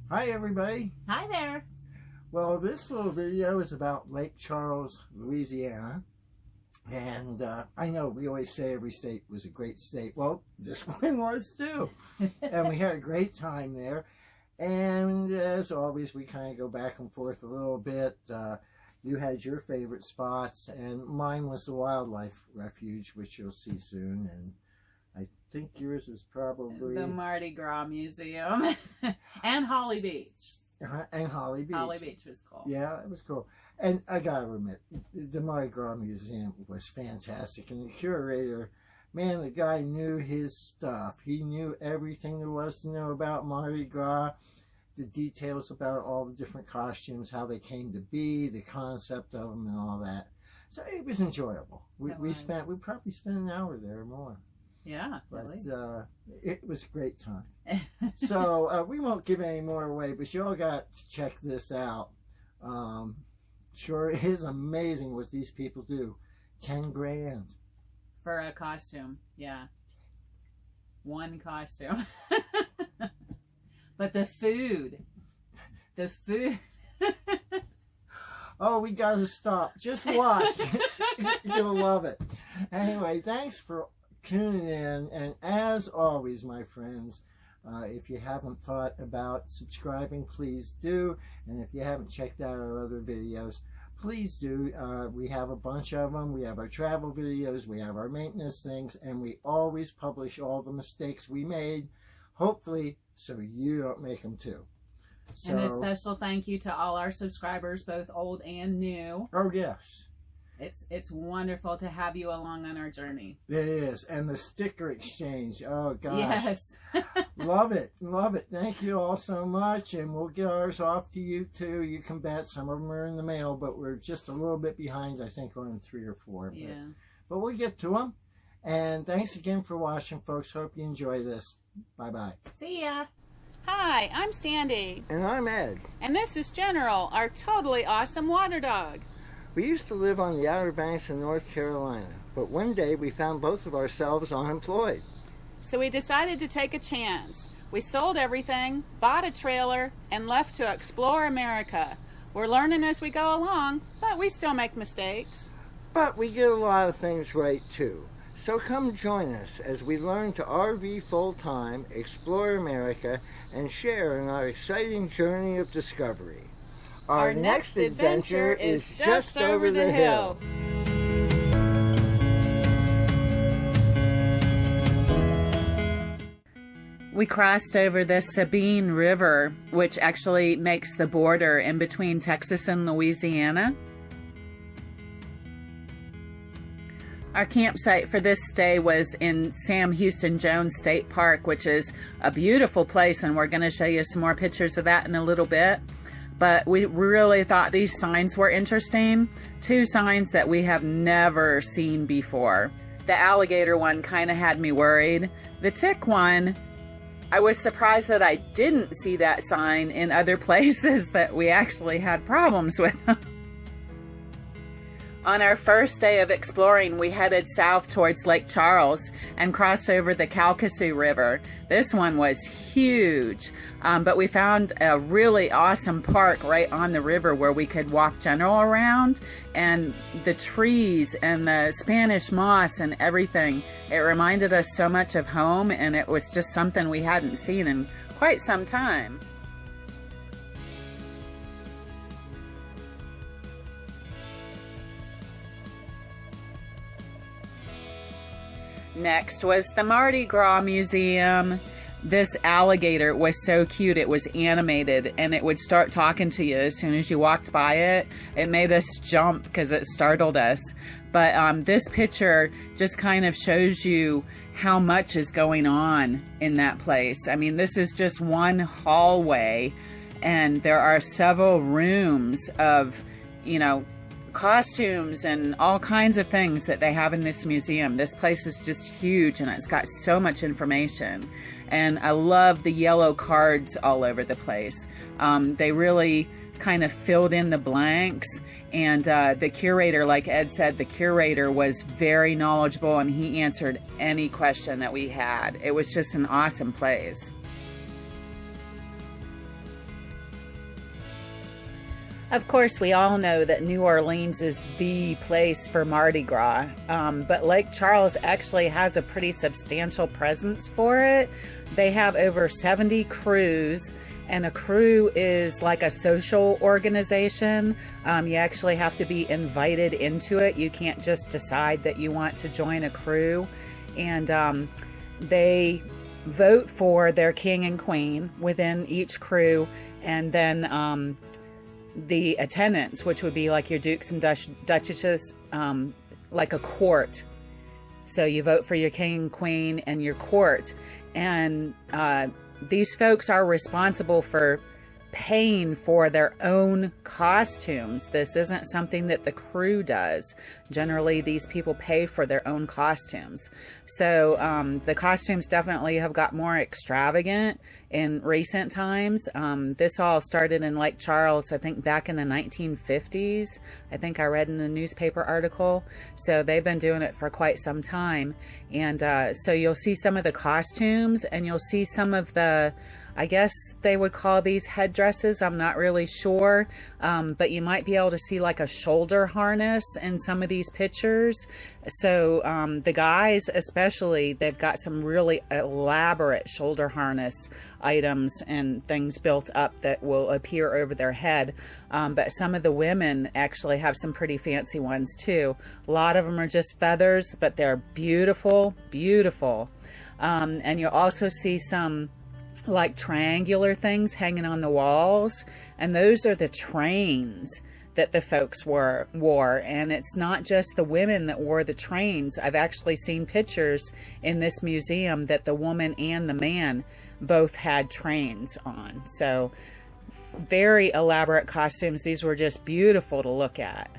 Hi everybody. Hi there. Well, this little video is about Lake Charles, Louisiana. And I know we always say every state was a great state. Well, this one was too. And we had a great time there. And as always, we kind of go back and forth a little bit. You had your favorite spots, and mine was the wildlife refuge, which you'll see soon. And I think yours is probably the Mardi Gras Museum and Holly Beach. And Holly Beach. Holly Beach was cool. Yeah, it was cool. And I gotta admit, the Mardi Gras Museum was fantastic. And the curator, man, the guy knew his stuff. He knew everything there was to know about Mardi Gras, the details about all the different costumes, how they came to be, the concept of them, and all that. So it was enjoyable. We probably spent an hour there or more. Yeah, but it was a great time. So we won't give any more away, but you all got to check this out. Sure, it is amazing what these people do. 10 grand for a costume. Yeah, one costume. But the food. Oh, we gotta stop. Just watch. You'll love it. Anyway, thanks for tuning in, and as always, my friends, if you haven't thought about subscribing, please do. And if you haven't checked out our other videos, please do. We have a bunch of them. We have our travel videos, we have our maintenance things, and we always publish all the mistakes we made, hopefully so you don't make them too. So, and a special thank you to all our subscribers, both old and new. Oh yes. It's wonderful to have you along on our journey. It is. And the sticker exchange. Oh, gosh. Yes. Love it. Love it. Thank you all so much. And we'll get ours off to you, too. You can bet some of them are in the mail, but we're just a little bit behind, I think, on 3 or 4. Yeah. But we'll get to them. And thanks again for watching, folks. Hope you enjoy this. Bye-bye. See ya. Hi, I'm Sandy. And I'm Ed. And this is General, our totally awesome water dog. We used to live on the Outer Banks in North Carolina, but one day we found both of ourselves unemployed. So we decided to take a chance. We sold everything, bought a trailer, and left to explore America. We're learning as we go along, but we still make mistakes. But we get a lot of things right too. So come join us as we learn to RV full-time, explore America, and share in our exciting journey of discovery. Our next adventure is just over the hill. We crossed over the Sabine River, which actually makes the border in between Texas and Louisiana. Our campsite for this stay was in Sam Houston Jones State Park, which is a beautiful place, and we're going to show you some more pictures of that in a little bit. But we really thought these signs were interesting. 2 signs that we have never seen before. The alligator one kind of had me worried. The tick one, I was surprised that I didn't see that sign in other places that we actually had problems with. On our first day of exploring, we headed south towards Lake Charles and crossed over the Calcasieu River. This one was huge, but we found a really awesome park right on the river where we could walk general around, and the trees and the Spanish moss and everything. It reminded us so much of home, and it was just something we hadn't seen in quite some time. Next was the Mardi Gras Museum. This alligator was so cute. It was animated, and it would start talking to you as soon as you walked by it. It made us jump because it startled us. But this picture just kind of shows you how much is going on in that place. I mean, this is just one hallway, and there are several rooms of, costumes and all kinds of things that they have in this museum. This place is just huge, and it's got so much information. And I love the yellow cards all over the place. They really kind of filled in the blanks, and the curator, like Ed said, the curator was very knowledgeable, and he answered any question that we had. It was just an awesome place. Of course, we all know that New Orleans is the place for Mardi Gras, but Lake Charles actually has a pretty substantial presence for it. They have over 70 crews, and a crew is like a social organization. You actually have to be invited into it. You can't just decide that you want to join a crew. And they vote for their king and queen within each crew, and then the attendants, which would be like your dukes and duchesses, like a court. So you vote for your king and queen and your court. And these folks are responsible for paying for their own costumes. This isn't something that the crew does. Generally, these people pay for their own costumes. So the costumes definitely have got more extravagant in recent times. This all started in Lake Charles, I think back in the 1950s. I think I read in a newspaper article. So they've been doing it for quite some time. And so you'll see some of the costumes, and you'll see some of the, I guess they would call these headdresses. I'm not really sure. But you might be able to see like a shoulder harness in some of these pictures. So the guys especially, they've got some really elaborate shoulder harness items and things built up that will appear over their head. But some of the women actually have some pretty fancy ones too. A lot of them are just feathers, but they're beautiful, beautiful. And you'll also see some like triangular things hanging on the walls, and those are the trains that the folks wore. And it's not just the women that wore the trains. I've actually seen pictures in this museum that the woman and the man both had trains on. So very elaborate costumes. These were just beautiful to look at.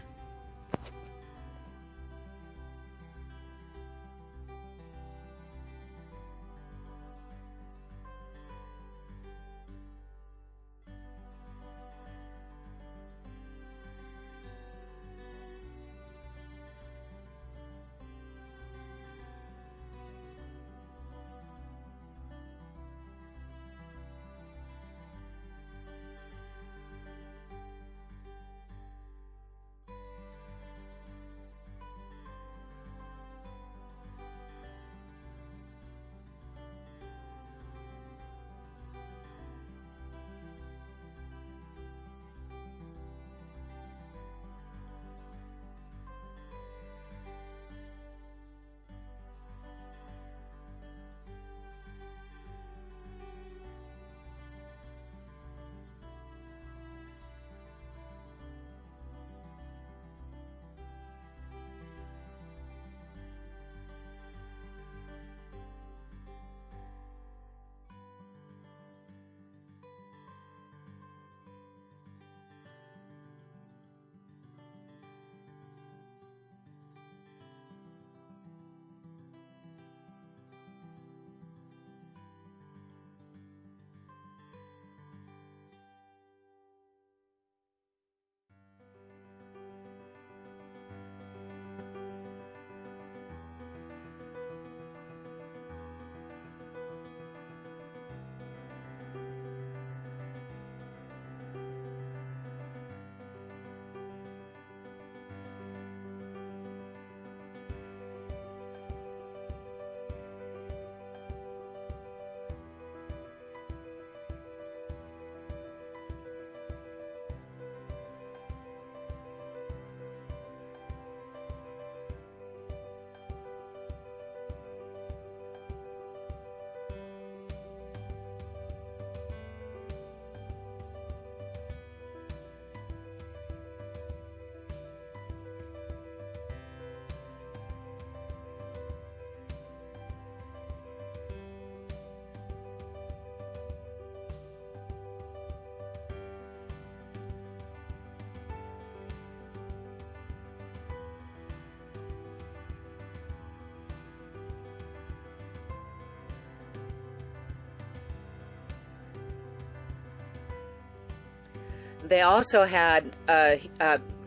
They also had a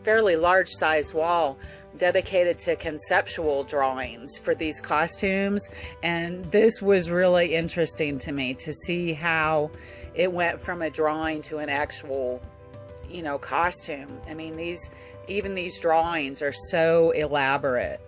fairly large size wall dedicated to conceptual drawings for these costumes, and this was really interesting to me to see how it went from a drawing to an actual you know, costume. I mean, even these drawings are so elaborate.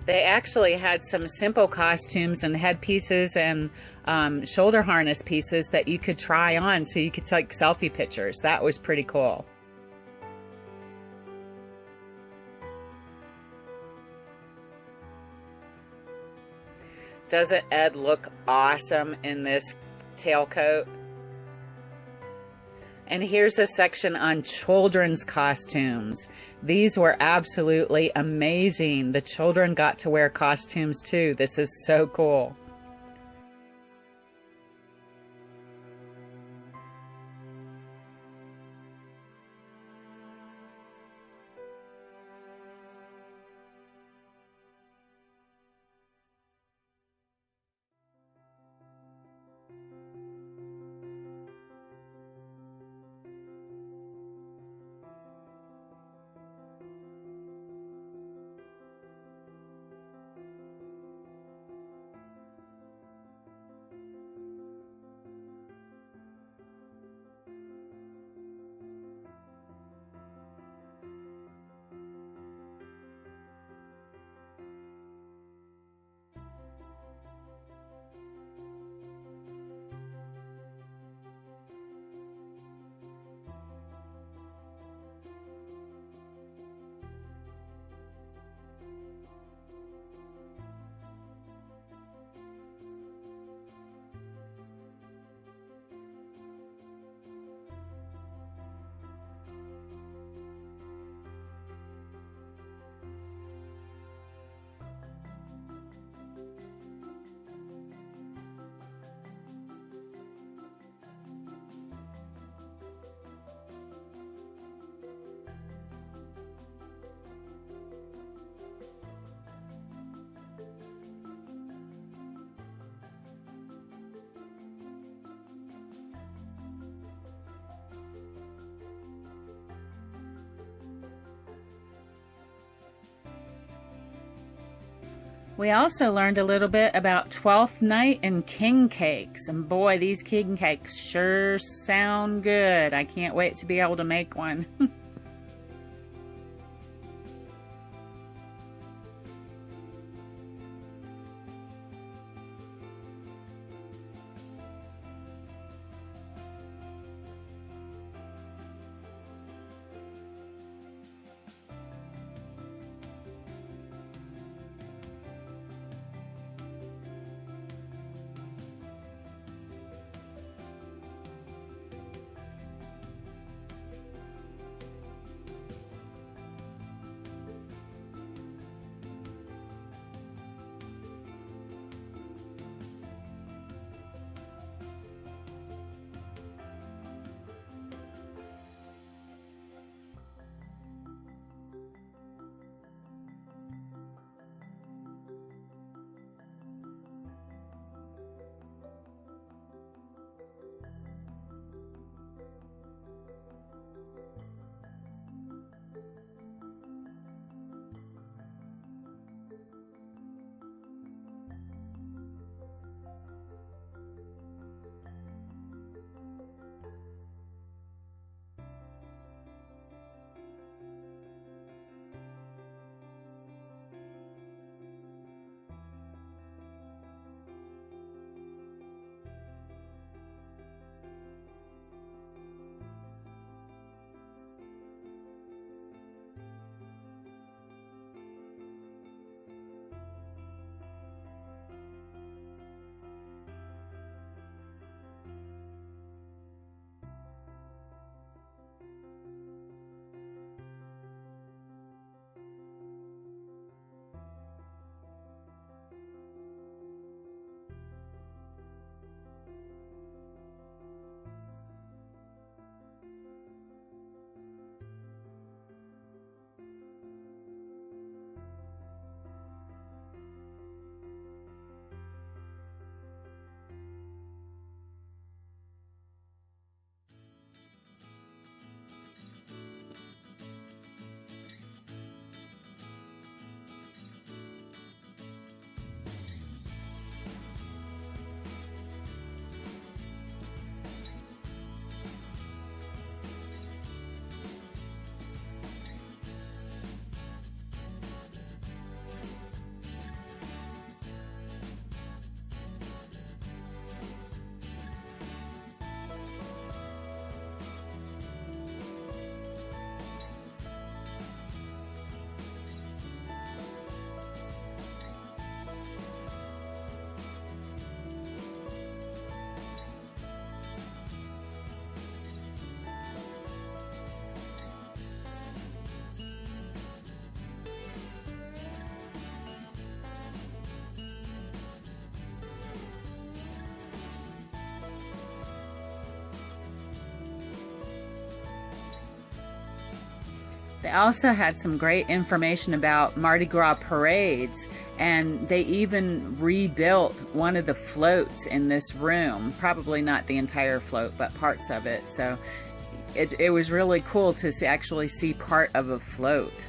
They actually had some simple costumes and headpieces and shoulder harness pieces that you could try on so you could take selfie pictures. That was pretty cool. Doesn't Ed look awesome in this tailcoat? And here's a section on children's costumes. These were absolutely amazing. The children got to wear costumes too. This is so cool. We also learned a little bit about Twelfth Night and king cakes. And boy, these king cakes sure sound good. I can't wait to be able to make one. They also had some great information about Mardi Gras parades, and they even rebuilt one of the floats in this room. Probably not the entire float, but parts of it. So it was really cool to actually see part of a float.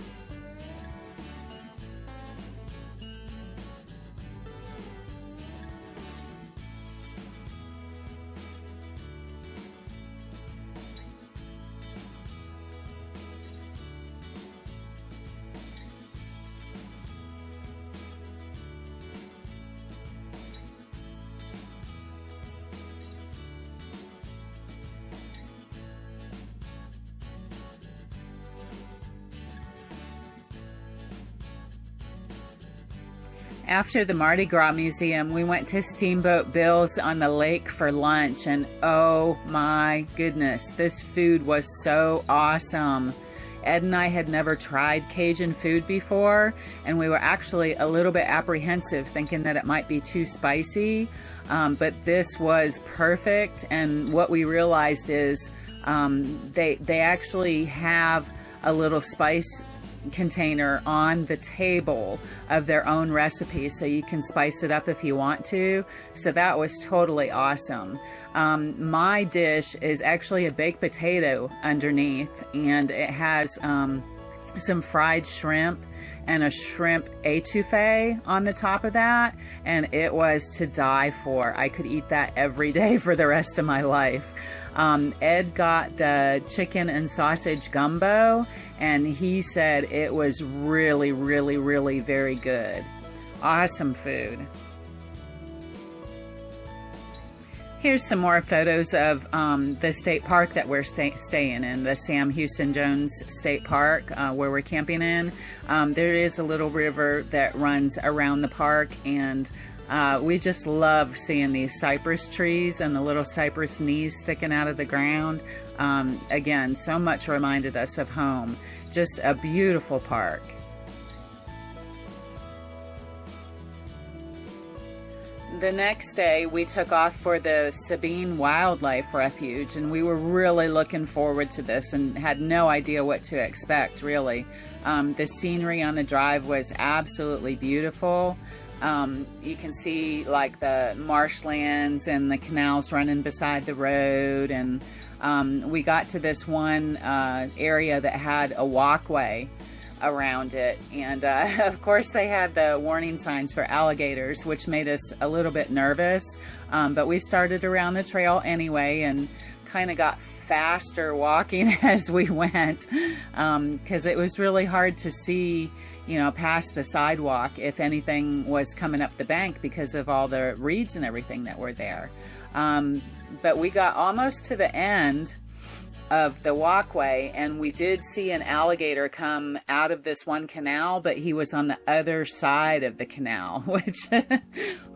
After the Mardi Gras Museum, we went to Steamboat Bill's on the lake for lunch, and oh my goodness, this food was so awesome. Ed and I had never tried Cajun food before, and we were actually a little bit apprehensive, thinking that it might be too spicy, but this was perfect. And what we realized is they actually have a little spice container on the table of their own recipe, so you can spice it up if you want to. So that was totally awesome. My dish is actually a baked potato underneath, and it has some fried shrimp and a shrimp etouffee on the top of that, and it was to die for. I could eat that every day for the rest of my life. Ed got the chicken and sausage gumbo, and he said it was really, really, really very good. Awesome food. Here's some more photos of the state park that we're staying in, the Sam Houston Jones State Park, where we're camping in. There is a little river that runs around the park, and we just love seeing these cypress trees and the little cypress knees sticking out of the ground. Again, so much reminded us of home. Just a beautiful park. The next day, we took off for the Sabine Wildlife Refuge, and we were really looking forward to this and had no idea what to expect, really. The scenery on the drive was absolutely beautiful. You can see like the marshlands and the canals running beside the road, and we got to this one area that had a walkway around it, and of course they had the warning signs for alligators, which made us a little bit nervous, but we started around the trail anyway and kind of got faster walking as we went, because it was really hard to see, you know, past the sidewalk if anything was coming up the bank because of all the reeds and everything that were there. But we got almost to the end of the walkway, and we did see an alligator come out of this one canal, but he was on the other side of the canal, which,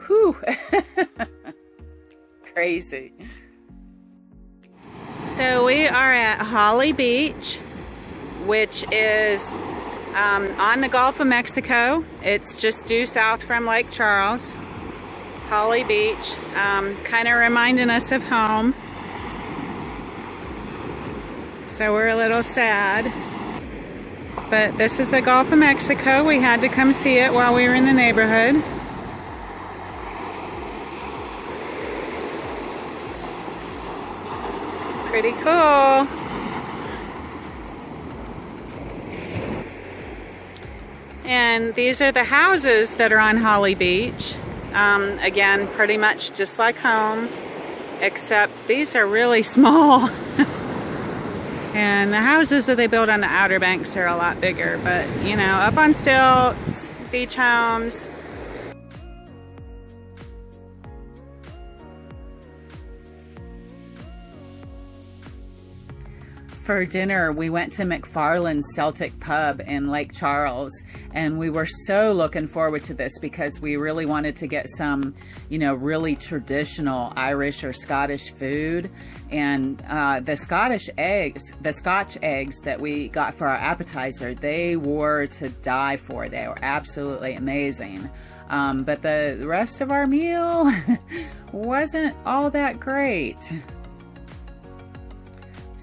whew, crazy. So we are at Holly Beach, which is on the Gulf of Mexico. It's just due south from Lake Charles. Holly Beach, kind of reminding us of home. So we're a little sad. But this is the Gulf of Mexico. We had to come see it while we were in the neighborhood. Pretty cool. And these are the houses that are on Holly Beach. Again, pretty much just like home, except these are really small. And the houses that they build on the Outer Banks are a lot bigger, but you know, up on stilts, beach homes. For dinner, we went to MacFarlane's Celtic pub in Lake Charles, and we were so looking forward to this because we really wanted to get some, you know, really traditional Irish or Scottish food. And the Scotch eggs that we got for our appetizer, they were to die for. They were absolutely amazing. But the rest of our meal wasn't all that great.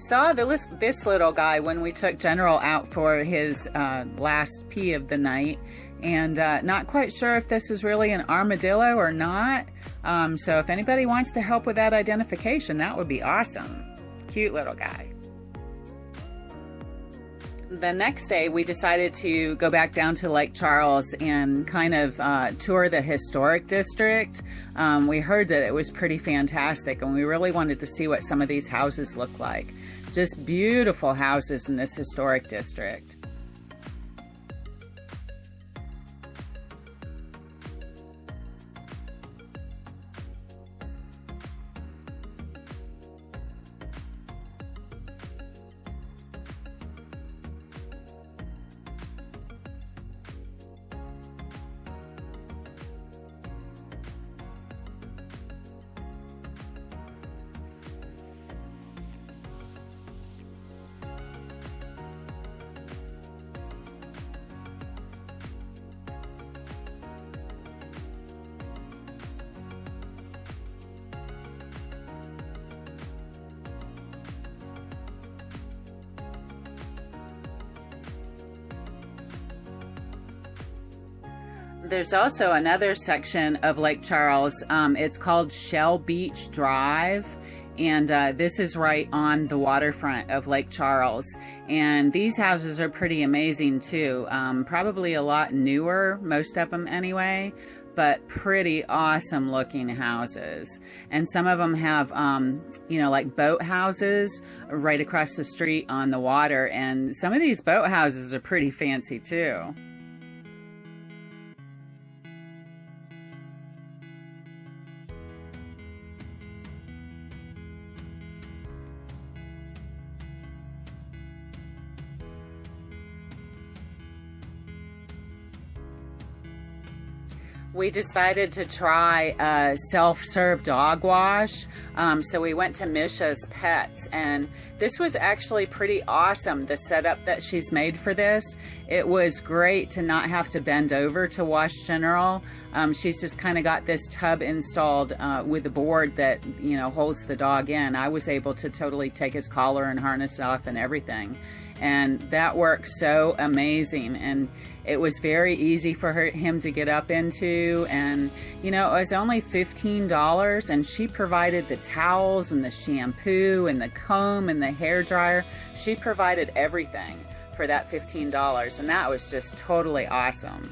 saw this little guy when we took General out for his last pee of the night, and not quite sure if this is really an armadillo or not. So if anybody wants to help with that identification, that would be awesome. Cute little guy. The next day, we decided to go back down to Lake Charles and kind of tour the historic district. We heard that it was pretty fantastic, and we really wanted to see what some of these houses look like. Just beautiful houses in this historic district. There's also another section of Lake Charles. It's called Shell Beach Drive, and this is right on the waterfront of Lake Charles. And these houses are pretty amazing too. Probably a lot newer, most of them anyway, but pretty awesome looking houses. And some of them have, like boat houses right across the street on the water. And some of these boat houses are pretty fancy too. We decided to try a self-serve dog wash, so we went to Misha's Pets, and this was actually pretty awesome, the setup that she's made for this. It was great to not have to bend over to wash General. She's just kind of got this tub installed with a board that, holds the dog in. I was able to totally take his collar and harness off and everything, and that worked so amazing. And it was very easy for him to get up into, and it was only $15, and she provided the towels and the shampoo and the comb and the hair dryer. She provided everything for that $15, and that was just totally awesome.